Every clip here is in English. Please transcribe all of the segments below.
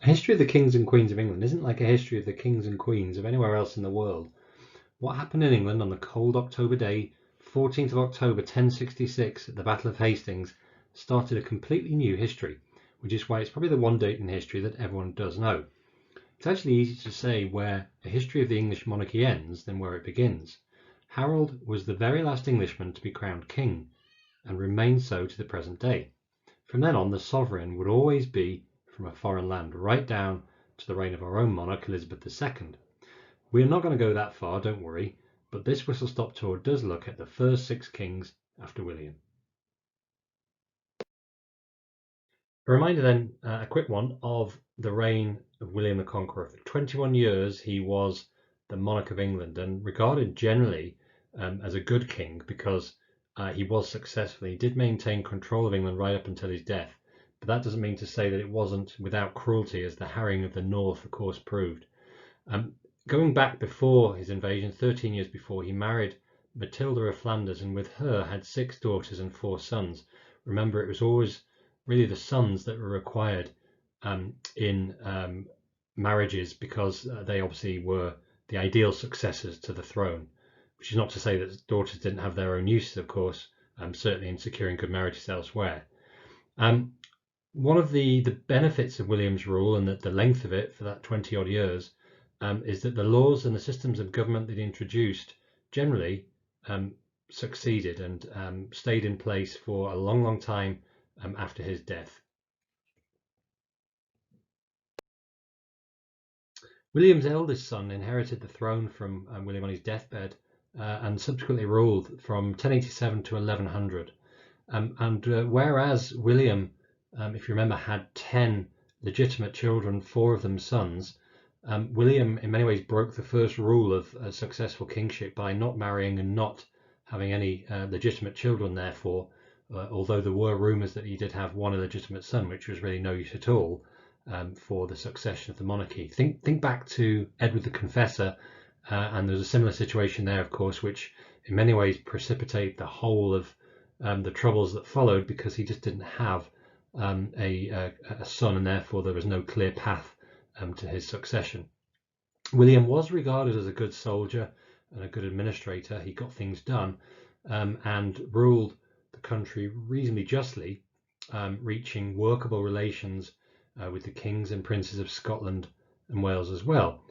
history of the kings and queens of England isn't like a history of the kings and queens of anywhere else in the world. What happened in England on the cold October day, 14th of October 1066, at the Battle of Hastings, started a completely new history, which is why it's probably the one date in history that everyone does know. It's actually easier to say where a history of the English monarchy ends than where it begins. Harold was the very last Englishman to be crowned king, and remained so to the present day. From then on, the sovereign would always be from a foreign land, right down to the reign of our own monarch, Elizabeth II. We're not going to go that far, don't worry, but this whistle-stop tour does look at the first 6 kings after William. A reminder then, a quick one, of the reign of William the Conqueror. For 21 years he was the monarch of England, and regarded generally as a good king because he was successful. He did maintain control of England right up until his death, but that doesn't mean to say that it wasn't without cruelty, as the harrying of the north of course proved. Going back before his invasion, 13 years before, he married Matilda of Flanders, and with her had 6 daughters and 4 sons. Remember, it was always really the sons that were required in marriages, because they obviously were the ideal successors to the throne, which is not to say that daughters didn't have their own uses, of course, certainly in securing good marriages elsewhere. One of the benefits of William's rule, and the length of it for that 20 odd years, is that the laws and the systems of government that he introduced generally succeeded and stayed in place for a long time after his death. William's eldest son inherited the throne from William on his deathbed, and subsequently ruled from 1087 to 1100. Whereas William, if you remember, had 10 legitimate children, 4 of them sons, William in many ways broke the first rule of a successful kingship by not marrying and not having any legitimate children, therefore, although there were rumours that he did have one illegitimate son, which was really no use at all for the succession of the monarchy. Think back to Edward the Confessor, and there's a similar situation there, of course, which in many ways precipitate the whole of the troubles that followed, because he just didn't have a son, and therefore there was no clear path to his succession. William was regarded as a good soldier and a good administrator. He got things done and ruled the country reasonably justly, reaching workable relations with the kings and princes of Scotland and Wales as well.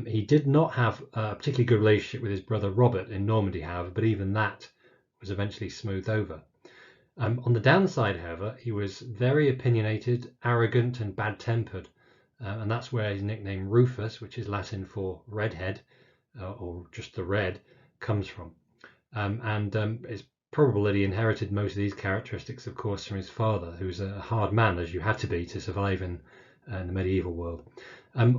He did not have a particularly good relationship with his brother Robert in Normandy, however, but even that was eventually smoothed over. On the downside, however, he was very opinionated, arrogant and bad-tempered, and that's where his nickname Rufus, which is Latin for redhead, or just the red, comes from. It's probable that he inherited most of these characteristics, of course, from his father, who was a hard man, as you had to be to survive in the medieval world.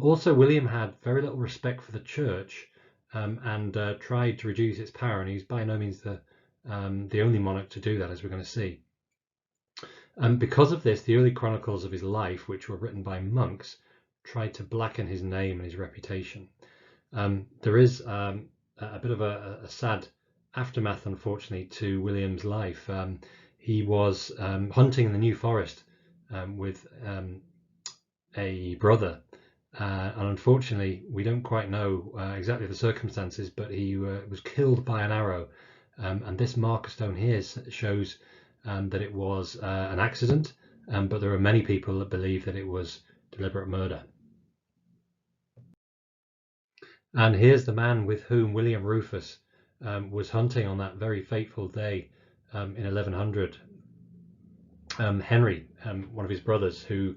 Also, William had very little respect for the church, and tried to reduce its power, and he's by no means the only monarch to do that, as we're going to see. Because of this, the early chronicles of his life, which were written by monks, tried to blacken his name and his reputation. There is a bit of a sad aftermath, unfortunately, to William's life. He was hunting in the New Forest with a brother, and unfortunately we don't quite know exactly the circumstances, but he was killed by an arrow, and this marker stone here shows that it was an accident, but there are many people that believe that it was deliberate murder. And here's the man with whom William Rufus was hunting on that very fateful day in 1100. Henry, one of his brothers, who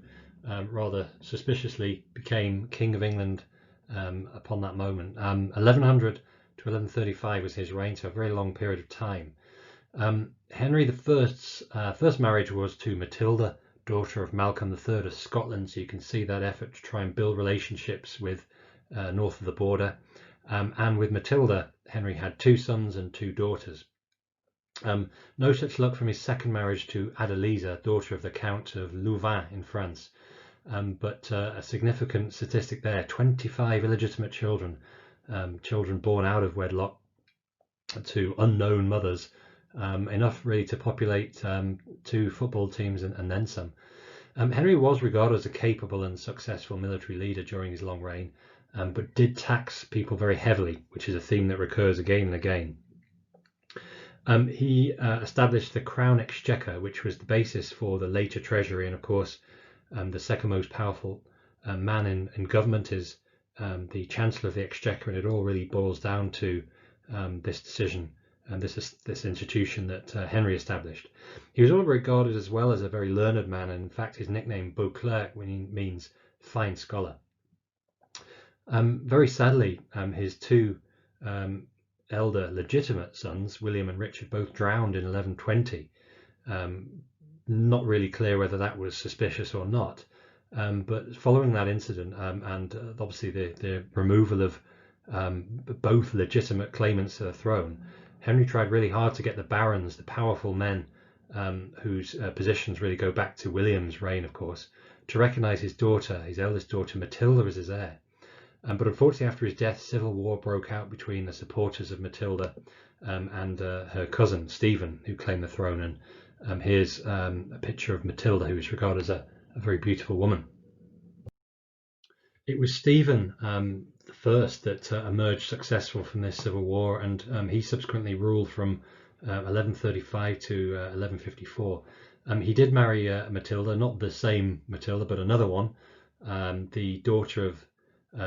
rather suspiciously became King of England upon that moment. 1100 to 1135 was his reign, so a very long period of time. Henry I's first marriage was to Matilda, daughter of Malcolm III of Scotland, so you can see that effort to try and build relationships with north of the border. And with Matilda, Henry had 2 sons and 2 daughters. No such luck from his second marriage to Adeliza, daughter of the Count of Louvain in France, but a significant statistic there: 25 illegitimate children, children born out of wedlock to unknown mothers, enough really to populate 2 football teams and then some. Henry was regarded as a capable and successful military leader during his long reign, but did tax people very heavily, which is a theme that recurs again and again. He established the Crown Exchequer, which was the basis for the later Treasury, and of course the second most powerful man in government is the Chancellor of the Exchequer, and it all really boils down to this decision and this institution that Henry established. He was also regarded as well as a very learned man, and in fact his nickname Beauclerc means fine scholar. Very sadly, his two elder legitimate sons, William and Richard, both drowned in 1120. Not really clear whether that was suspicious or not, but following that incident and obviously the removal of both legitimate claimants to the throne, Henry tried really hard to get the barons, the powerful men whose positions really go back to William's reign, of course, to recognise his daughter, his eldest daughter Matilda, as his heir. But unfortunately, after his death, civil war broke out between the supporters of Matilda and her cousin Stephen, who claimed the throne. And here's a picture of Matilda, who is regarded as a very beautiful woman. It was Stephen the first that emerged successful from this civil war, and he subsequently ruled from 1135 to 1154. He did marry Matilda, not the same Matilda, but another one, the daughter of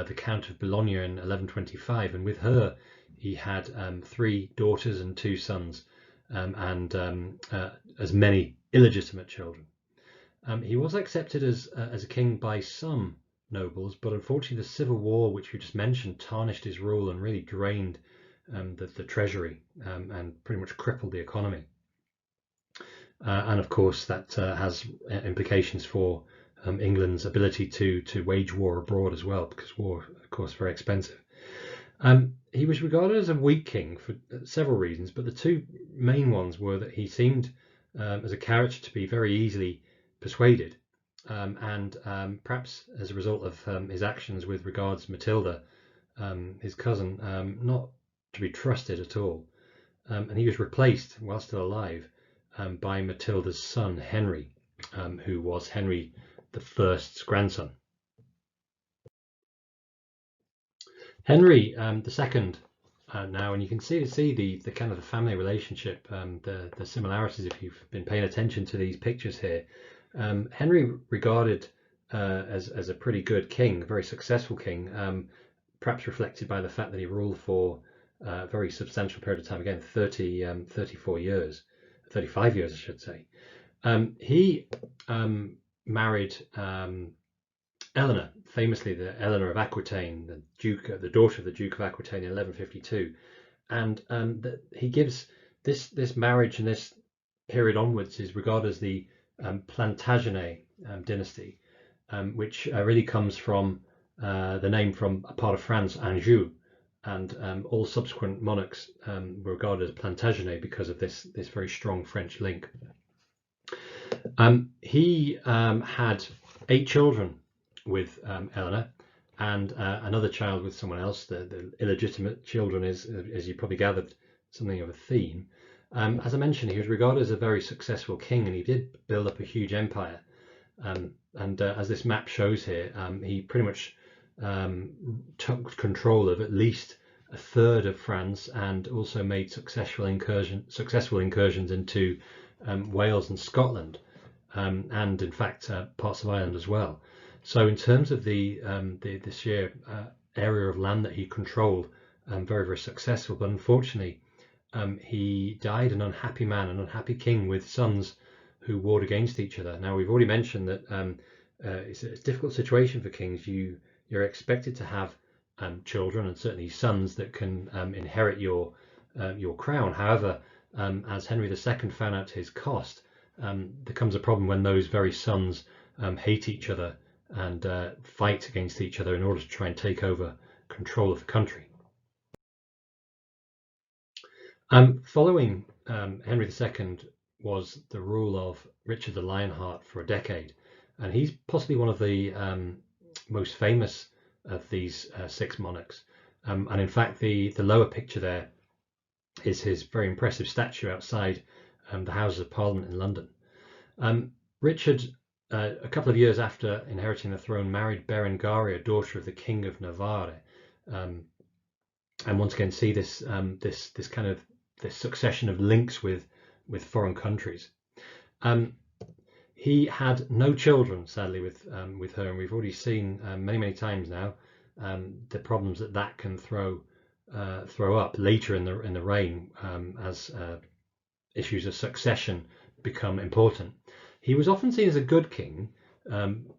the Count of Bologna in 1125, and with her he had 3 daughters and 2 sons, and as many illegitimate children. He was accepted as a king by some nobles, but unfortunately the civil war, which we just mentioned, tarnished his rule and really drained the treasury and pretty much crippled the economy. And of course that has implications for England's ability to wage war abroad as well, because war, of course, very expensive. He was regarded as a weak king for several reasons, but the 2 main ones were that he seemed as a character to be very easily persuaded, and perhaps as a result of his actions with regards to Matilda, his cousin, not to be trusted at all. And he was replaced, while still alive, by Matilda's son Henry, who was Henry the First's grandson. Henry the Second now, and you can see the kind of the family relationship, the similarities if you've been paying attention to these pictures here. Henry regarded as a pretty good king, a very successful king, perhaps reflected by the fact that he ruled for a very substantial period of time, again 35 years I should say. He married Eleanor, famously the Eleanor of Aquitaine, the daughter of the Duke of Aquitaine in 1152, and he gives this marriage and this period onwards is regarded as the Plantagenet dynasty, which really comes from the name from a part of France, Anjou, and all subsequent monarchs were regarded as Plantagenet because of this very strong French link. He had 8 children with Eleanor, and another child with someone else. The illegitimate children is, as you probably gathered, something of a theme. As I mentioned, he was regarded as a very successful king, and he did build up a huge empire. And as this map shows here, he pretty much took control of at least a third of France, and also made successful incursions into Wales and Scotland, and in fact parts of Ireland as well. So in terms of the sheer area of land that he controlled, very, very successful. But unfortunately, he died an unhappy man, an unhappy king with sons who warred against each other. Now, we've already mentioned that it's a difficult situation for kings. You're expected to have children, and certainly sons that can inherit your crown. However, as Henry II found out to his cost, there comes a problem when those very sons hate each other and fight against each other in order to try and take over control of the country. Following Henry II was the rule of Richard the Lionheart for a decade, and he's possibly one of the most famous of these 6 monarchs. And in fact, the lower picture there is his very impressive statue outside the Houses of Parliament in London. Richard a couple of years after inheriting the throne, married Berengaria, daughter of the King of Navarre, and once again see this this kind of this succession of links with foreign countries. He had no children, sadly, with her, and we've already seen many times now the problems that can throw up later in the reign as issues of succession become important. He was often seen as a good king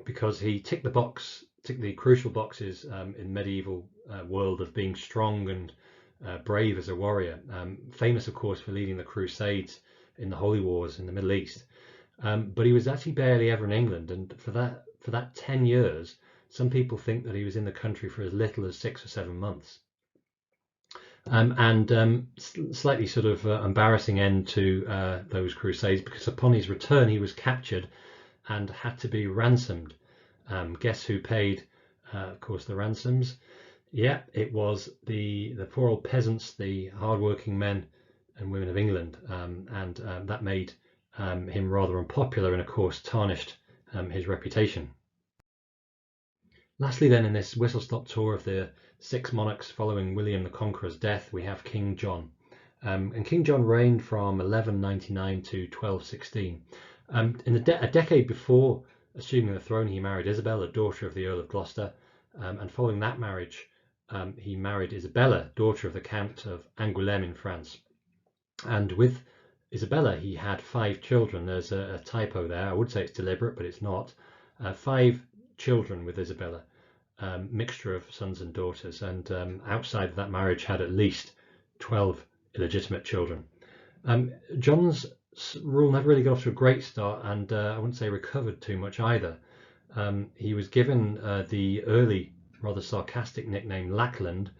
because he ticked the crucial boxes in medieval world of being strong and brave as a warrior. Famous, of course, for leading the Crusades in the Holy Wars in the Middle East. But he was actually barely ever in England, and for that 10 years, some people think that he was in the country for as little as 6 or 7 months. Slightly sort of embarrassing end to those crusades, because upon his return he was captured and had to be ransomed. Guess who paid, of course, the ransoms? Yeah, it was the poor old peasants, the hard-working men and women of England, and that made him rather unpopular and, of course, tarnished his reputation. Lastly, then, in this whistle-stop tour of the 6 monarchs following William the Conqueror's death, we have King John. And King John reigned from 1199 to 1216. In a decade before assuming the throne, he married Isabel, a daughter of the Earl of Gloucester, and following that marriage, he married Isabella, daughter of the Count of Angoulême in France. And with Isabella, he had 5 children. There's a typo there. I would say it's deliberate, but it's not. 5 children with Isabella, mixture of sons and daughters, and outside of that marriage had at least 12 illegitimate children. John's rule never really got off to a great start, and I wouldn't say recovered too much either. He was given the early rather sarcastic nickname Lackland,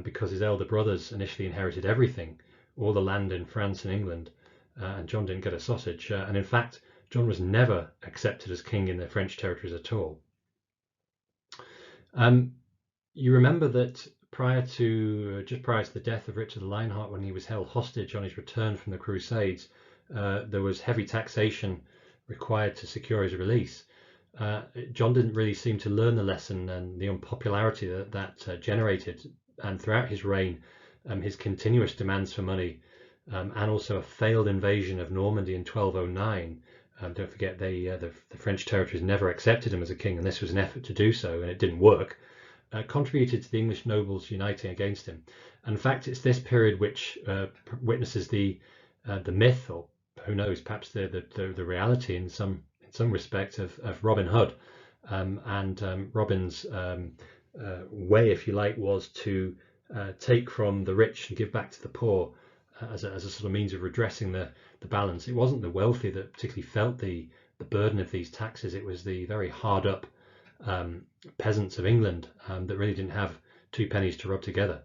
because his elder brothers initially inherited everything, all the land in France and England, and John didn't get a sausage. And in fact, John was never accepted as king in the French territories at all. You remember that just prior to the death of Richard the Lionheart, when he was held hostage on his return from the Crusades, there was heavy taxation required to secure his release. John didn't really seem to learn the lesson, and the unpopularity that generated, and throughout his reign, his continuous demands for money, and also a failed invasion of Normandy in 1209. Don't forget, the French territories never accepted him as a king, and this was an effort to do so, and it didn't work. Contributed to the English nobles uniting against him. And in fact, it's this period which witnesses the myth, or who knows, perhaps the reality in some respect of Robin Hood. Robin's way, if you like, was to take from the rich and give back to the poor as a sort of means of redressing the balance. It wasn't the wealthy that particularly felt the burden of these taxes. It was the very hard up peasants of England that really didn't have 2 pennies to rub together.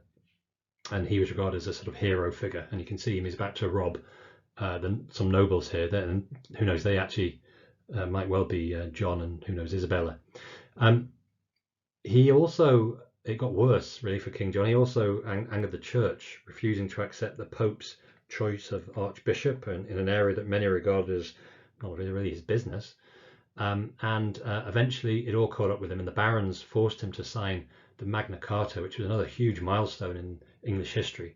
And he was regarded as a sort of hero figure, and you can see him, he's about to rob some nobles here. Then who knows, they actually might well be John, and who knows, Isabella. He also, it got worse really for King John. He also angered the church, refusing to accept the Pope's choice of archbishop in an area that many regarded as not really his business. Eventually it all caught up with him, and the barons forced him to sign the Magna Carta, which was another huge milestone in English history,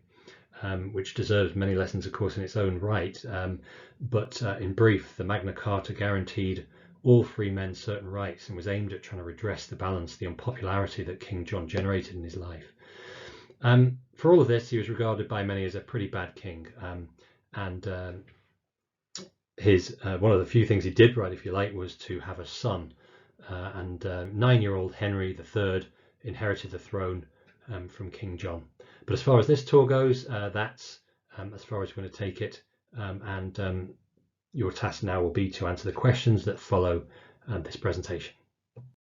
which deserves many lessons, of course, in its own right. But in brief, the Magna Carta guaranteed all free men certain rights and was aimed at trying to redress the balance, the unpopularity that King John generated in his life. For all of this, he was regarded by many as a pretty bad king, his one of the few things he did right, if you like, was to have a son, and 9-year-old Henry III inherited the throne from King John. But as far as this tour goes, that's as far as we're going to take it, and your task now will be to answer the questions that follow this presentation.